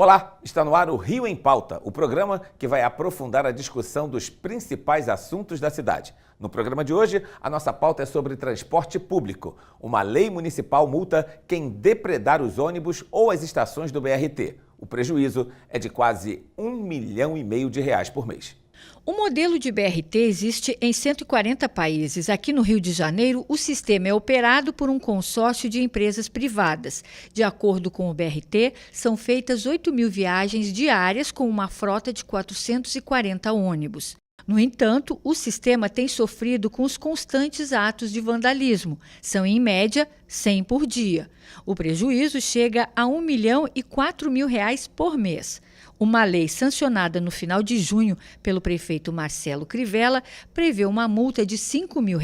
Olá, está no ar o Rio em Pauta, o programa que vai aprofundar a discussão dos principais assuntos da cidade. No programa de hoje, a nossa pauta é sobre transporte público. Uma lei municipal multa quem depredar os ônibus ou as estações do BRT. O prejuízo é de quase R$1,5 milhão por mês. O modelo de BRT existe em 140 países. Aqui no Rio de Janeiro, o sistema é operado por um consórcio de empresas privadas. De acordo com o BRT, são feitas 8.000 viagens diárias com uma frota de 440 ônibus. No entanto, o sistema tem sofrido com os constantes atos de vandalismo. São, em média, 100 por dia. O prejuízo chega a R$1,004 mil por mês. Uma lei sancionada no final de junho pelo prefeito Marcelo Crivella prevê uma multa de R$5 mil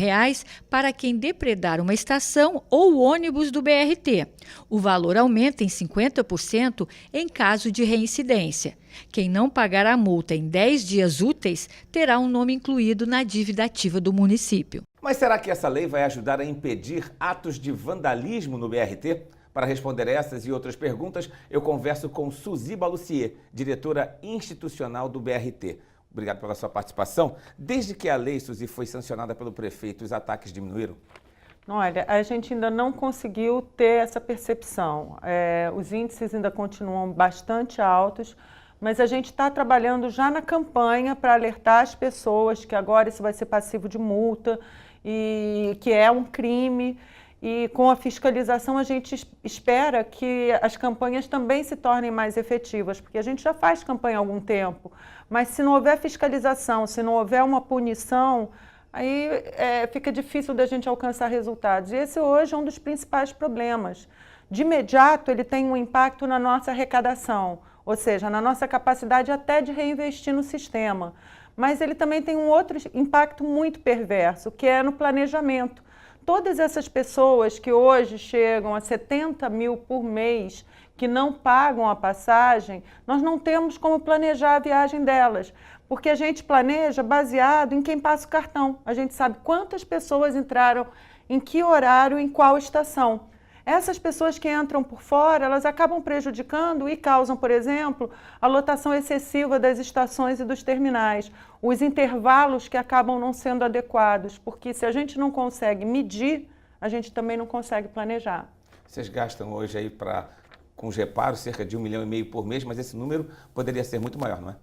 para quem depredar uma estação ou ônibus do BRT. O valor aumenta em 50% em caso de reincidência. Quem não pagar a multa em 10 dias úteis terá um nome incluído na dívida ativa do município. Mas será que essa lei vai ajudar a impedir atos de vandalismo no BRT? Para responder essas e outras perguntas, eu converso com Suzy Balussier, diretora institucional do BRT. Obrigado pela sua participação. Desde que a lei, Suzy, foi sancionada pelo prefeito, os ataques diminuíram? Olha, a gente ainda não conseguiu ter essa percepção. Os índices ainda continuam bastante altos, mas a gente está trabalhando já na campanha para alertar as pessoas que agora isso vai ser passivo de multa e que é um crime. E com a fiscalização a gente espera que as campanhas também se tornem mais efetivas, porque a gente já faz campanha há algum tempo, mas se não houver fiscalização, se não houver uma punição, aí fica difícil da gente alcançar resultados. E esse hoje é um dos principais problemas. De imediato ele tem um impacto na nossa arrecadação, ou seja, na nossa capacidade até de reinvestir no sistema. Mas ele também tem um outro impacto muito perverso, que é no planejamento. Todas essas pessoas que hoje chegam a 70 mil por mês, que não pagam a passagem, nós não temos como planejar a viagem delas, porque a gente planeja baseado em quem passa o cartão. A gente sabe quantas pessoas entraram, em que horário, em qual estação. Essas pessoas que entram por fora, elas acabam prejudicando e causam, por exemplo, a lotação excessiva das estações e dos terminais, os intervalos que acabam não sendo adequados, porque se a gente não consegue medir, a gente também não consegue planejar. Vocês gastam hoje aí com os reparos cerca de R$1,5 milhão por mês, mas esse número poderia ser muito maior, não é?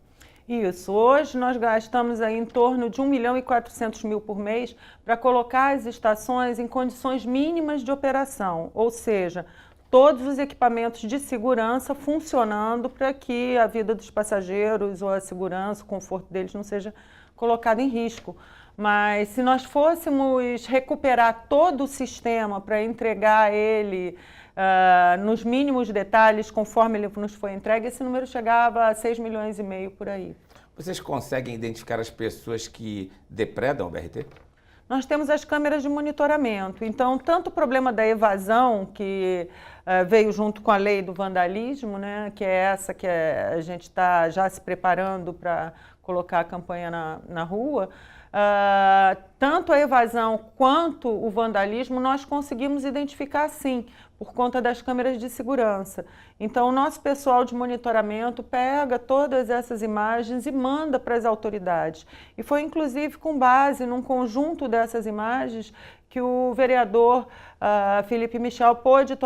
Isso, hoje nós gastamos aí em torno de R$1,4 milhão por mês para colocar as estações em condições mínimas de operação, ou seja, todos os equipamentos de segurança funcionando para que a vida dos passageiros ou a segurança, o conforto deles não seja colocado em risco. Mas se nós fôssemos recuperar todo o sistema para entregar ele nos mínimos detalhes, conforme ele nos foi entregue, esse número chegava a R$6,5 milhões por aí. Vocês conseguem identificar as pessoas que depredam o BRT? Nós temos as câmeras de monitoramento, então tanto o problema da evasão, que veio junto com a lei do vandalismo, né, que é essa que a gente está já se preparando para colocar a campanha na rua, tanto a evasão quanto o vandalismo nós conseguimos identificar sim, por conta das câmeras de segurança. Então o nosso pessoal de monitoramento pega todas essas imagens e manda para as autoridades. E foi inclusive com base num conjunto dessas imagens que o vereador Felipe Michel pôde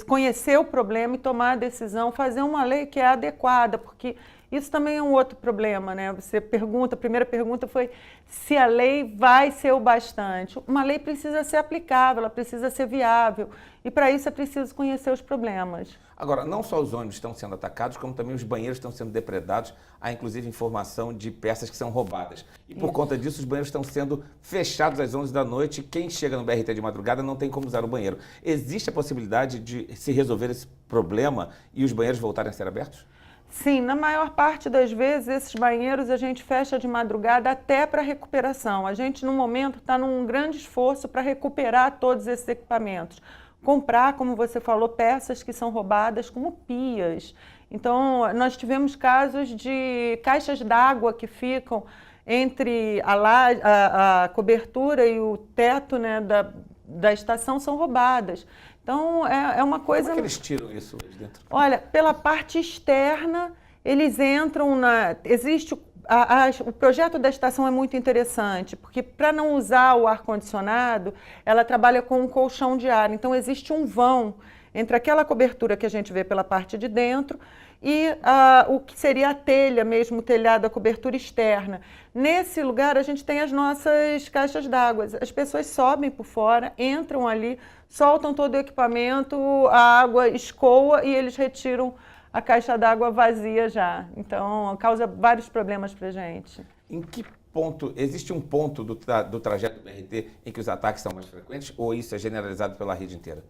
conhecer o problema e tomar a decisão, fazer uma lei que é adequada, porque isso também é um outro problema, né? Você pergunta, a primeira pergunta foi se a lei vai ser o bastante. Uma lei precisa ser aplicável, ela precisa ser viável, e para isso é preciso conhecer os problemas. Agora, não só os ônibus estão sendo atacados, como também os banheiros estão sendo depredados. Há inclusive informação de peças que são roubadas. E por conta disso, os banheiros estão sendo fechados às 11 da noite. Quem chega no BRT de madrugada não tem como usar o banheiro. Existe a possibilidade de se resolver esse problema e os banheiros voltarem a ser abertos? Sim, na maior parte das vezes, esses banheiros a gente fecha de madrugada até para recuperação. A gente, no momento, está num grande esforço para recuperar todos esses equipamentos. Comprar, como você falou, peças que são roubadas, como pias. Então, nós tivemos casos de caixas d'água que ficam entre a cobertura e o teto, né, da estação são roubadas. Então, é uma coisa... Como é que eles tiram isso de dentro? Olha, pela parte externa, eles entram na... Existe... O projeto da estação é muito interessante, porque para não usar o ar-condicionado, ela trabalha com um colchão de ar. Então, existe um vão entre aquela cobertura que a gente vê pela parte de dentro e o que seria a telha mesmo, o telhado, a cobertura externa. Nesse lugar, a gente tem as nossas caixas d'água. As pessoas sobem por fora, entram ali, soltam todo o equipamento, a água escoa e eles retiram a caixa d'água vazia já. Então, causa vários problemas para a gente. Em que ponto, existe um ponto do trajeto do BRT em que os ataques são mais frequentes ou isso é generalizado pela rede inteira?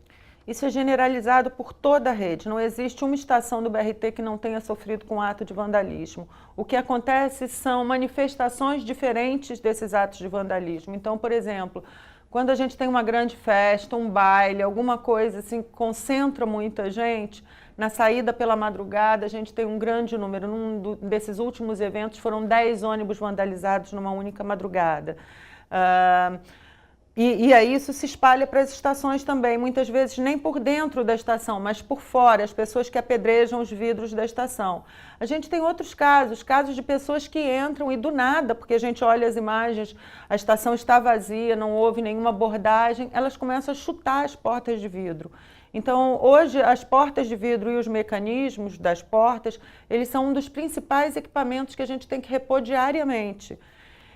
Isso é generalizado por toda a rede. Não existe uma estação do BRT que não tenha sofrido com ato de vandalismo. O que acontece são manifestações diferentes desses atos de vandalismo. Então, por exemplo, quando a gente tem uma grande festa, um baile, alguma coisa assim que concentra muita gente, na saída pela madrugada, a gente tem um grande número. Num desses últimos eventos, foram 10 ônibus vandalizados numa única madrugada. E aí isso se espalha para as estações também, muitas vezes nem por dentro da estação, mas por fora, as pessoas que apedrejam os vidros da estação. A gente tem outros casos de pessoas que entram e do nada, porque a gente olha as imagens, a estação está vazia, não houve nenhuma abordagem, elas começam a chutar as portas de vidro. Então, hoje, as portas de vidro e os mecanismos das portas, eles são um dos principais equipamentos que a gente tem que repor diariamente.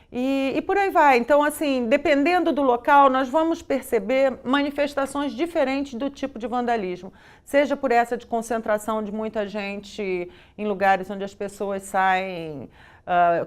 E por aí vai. Então, assim, dependendo do local, nós vamos perceber manifestações diferentes do tipo de vandalismo. Seja por essa de concentração de muita gente em lugares onde as pessoas saem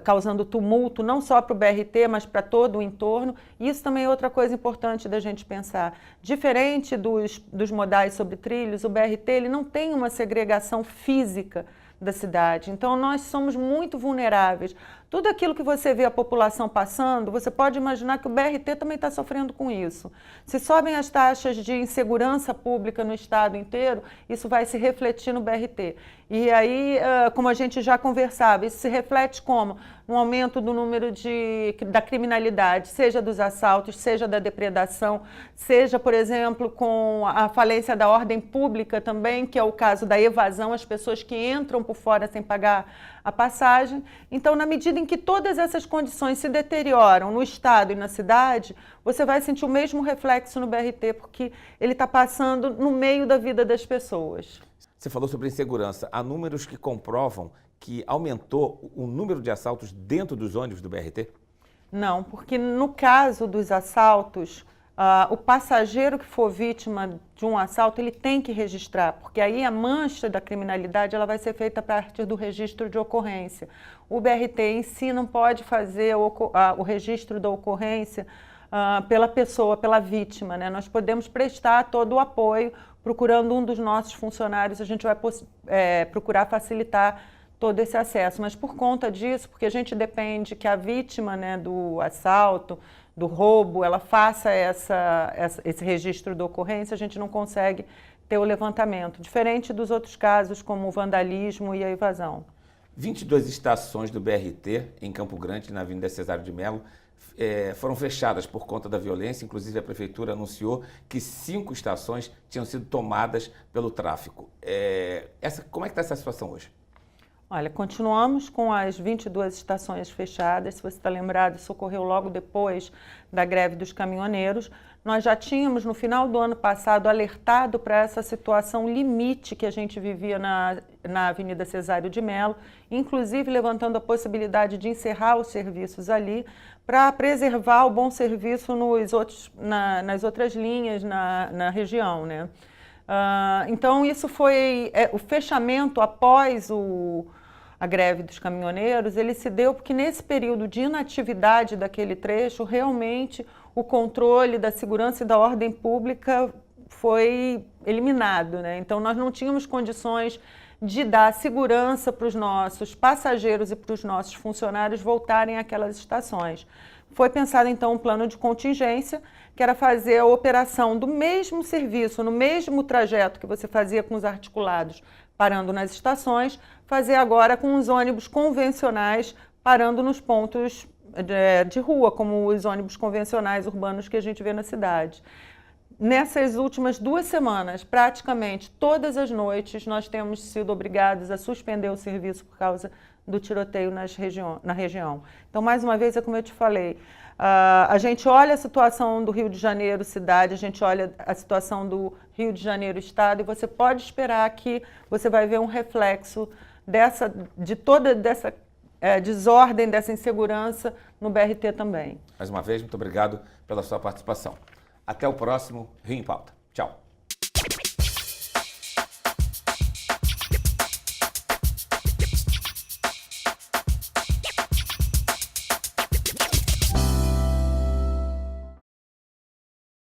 causando tumulto, não só para o BRT, mas para todo o entorno. Isso também é outra coisa importante da gente pensar. Diferente dos modais sobre trilhos, o BRT ele não tem uma segregação física da cidade. Então, nós somos muito vulneráveis. Tudo aquilo que você vê a população passando, você pode imaginar que o BRT também está sofrendo com isso. Se sobem as taxas de insegurança pública no estado inteiro, isso vai se refletir no BRT. E aí, como a gente já conversava, isso se reflete como? No aumento do número da criminalidade, seja dos assaltos, seja da depredação, seja, por exemplo, com a falência da ordem pública também, que é o caso da evasão, as pessoas que entram por fora sem pagar a passagem. Então, na medida em que todas essas condições se deterioram no estado e na cidade, você vai sentir o mesmo reflexo no BRT, porque ele está passando no meio da vida das pessoas. Você falou sobre insegurança. Há números que comprovam que aumentou o número de assaltos dentro dos ônibus do BRT? Não, porque no caso dos assaltos, o passageiro que for vítima de um assalto, ele tem que registrar, porque aí a mancha da criminalidade ela vai ser feita a partir do registro de ocorrência. O BRT em si não pode fazer o registro da ocorrência pela pessoa, pela vítima, né? Nós podemos prestar todo o apoio, procurando um dos nossos funcionários, a gente vai procurar facilitar todo esse acesso. Mas por conta disso, porque a gente depende que a vítima, né, do assalto, do roubo, ela faça esse registro da ocorrência, a gente não consegue ter o levantamento, diferente dos outros casos, como o vandalismo e a evasão. 22 estações do BRT em Campo Grande, na Avenida Cesário de Mello, foram fechadas por conta da violência. Inclusive, a Prefeitura anunciou que 5 estações tinham sido tomadas pelo tráfico. Como é que está essa situação hoje? Olha, continuamos com as 22 estações fechadas. Se você está lembrado, isso ocorreu logo depois da greve dos caminhoneiros. Nós já tínhamos, no final do ano passado, alertado para essa situação limite que a gente vivia na Avenida Cesário de Mello, inclusive levantando a possibilidade de encerrar os serviços ali para preservar o bom serviço nas outras linhas na região, né? Então, isso foi o fechamento após a greve dos caminhoneiros, ele se deu porque nesse período de inatividade daquele trecho, realmente o controle da segurança e da ordem pública foi eliminado, né? Então, nós não tínhamos condições de dar segurança para os nossos passageiros e para os nossos funcionários voltarem àquelas estações. Foi pensado, então, um plano de contingência, que era fazer a operação do mesmo serviço, no mesmo trajeto que você fazia com os articulados, parando nas estações, fazer agora com os ônibus convencionais, parando nos pontos de rua, como os ônibus convencionais urbanos que a gente vê na cidade. nessas últimas 2 semanas, praticamente todas as noites, nós temos sido obrigados a suspender o serviço por causa do tiroteio na região. Então, mais uma vez, é como eu te falei, a gente olha a situação do Rio de Janeiro cidade, a gente olha a situação do Rio de Janeiro estado, e você pode esperar que você vai ver um reflexo de toda dessa desordem, dessa insegurança no BRT também. Mais uma vez, muito obrigado pela sua participação. Até o próximo Rio em Pauta. Tchau.